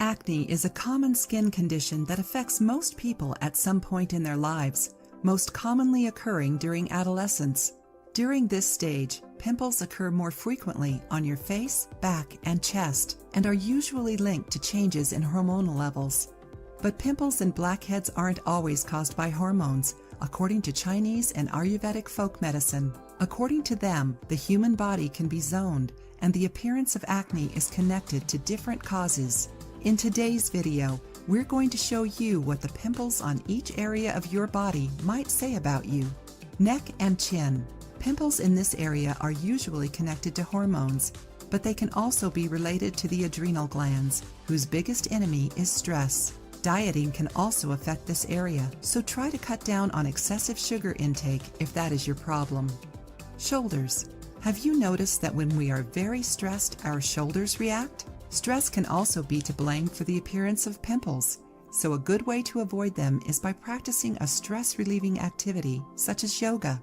Acne is a common skin condition that affects most people at some point in their lives, most commonly occurring during adolescence. During this stage, pimples occur more frequently on your face, back, and chest, and are usually linked to changes in hormonal levels. But pimples and blackheads aren't always caused by hormones, according to Chinese and Ayurvedic folk medicine. According to them, the human body can be zoned, and the appearance of acne is connected to different causes. In today's video, we're going to show you what the pimples on each area of your body might say about you. Neck and chin. Pimples in this area are usually connected to hormones, but they can also be related to the adrenal glands, whose biggest enemy is stress. Dieting can also affect this area, so try to cut down on excessive sugar intake if that is your problem. Shoulders. Have you noticed that when we are very stressed, our shoulders react? Stress can also be to blame for the appearance of pimples, so a good way to avoid them is by practicing a stress-relieving activity such as yoga.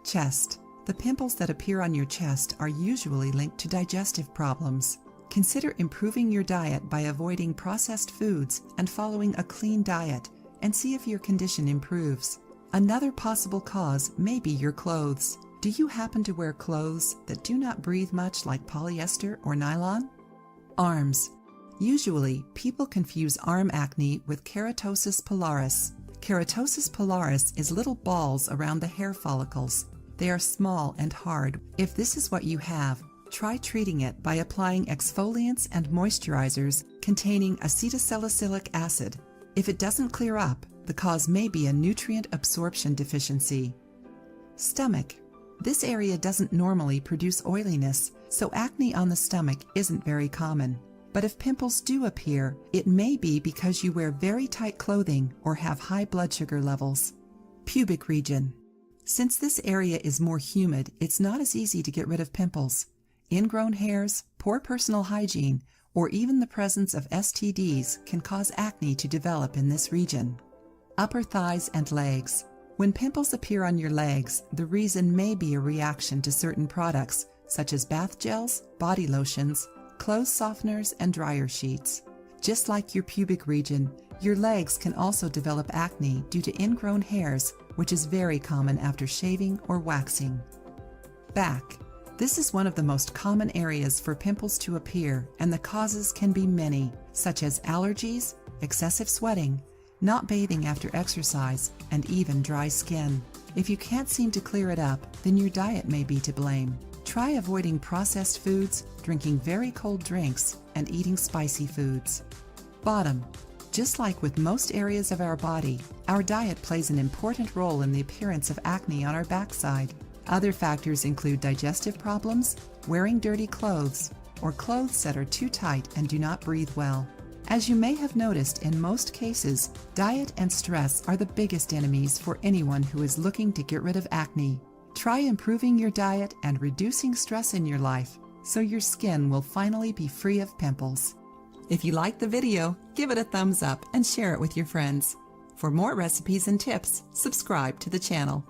Chest. The pimples that appear on your chest are usually linked to digestive problems. Consider improving your diet by avoiding processed foods and following a clean diet, and see if your condition improves. Another possible cause may be your clothes. Do you happen to wear clothes that do not breathe much like polyester or nylon? Arms. Usually, people confuse arm acne with keratosis pilaris. Keratosis pilaris is little balls around the hair follicles. They are small and hard. If this is what you have, try treating it by applying exfoliants and moisturizers containing acetylsalicylic acid. If it doesn't clear up, the cause may be a nutrient absorption deficiency. Stomach. This area doesn't normally produce oiliness, so acne on the stomach isn't very common. But if pimples do appear, it may be because you wear very tight clothing or have high blood sugar levels. Pubic region. Since this area is more humid, it's not as easy to get rid of pimples. Ingrown hairs, poor personal hygiene, or even the presence of STDs can cause acne to develop in this region. Upper thighs and legs. When pimples appear on your legs, the reason may be a reaction to certain products, such as bath gels, body lotions, clothes softeners, and dryer sheets. Just like your pubic region, your legs can also develop acne due to ingrown hairs, which is very common after shaving or waxing. Back. This is one of the most common areas for pimples to appear, and the causes can be many, such as allergies, excessive sweating, not bathing after exercise, and even dry skin. If you can't seem to clear it up, then your diet may be to blame. Try avoiding processed foods, drinking very cold drinks, and eating spicy foods. Bottom. Just like with most areas of our body, our diet plays an important role in the appearance of acne on our backside. Other factors include digestive problems, wearing dirty clothes, or clothes that are too tight and do not breathe well. As you may have noticed, in most cases, diet and stress are the biggest enemies for anyone who is looking to get rid of acne. Try improving your diet and reducing stress in your life, so your skin will finally be free of pimples. If you liked the video, give it a thumbs up and share it with your friends. For more recipes and tips, subscribe to the channel.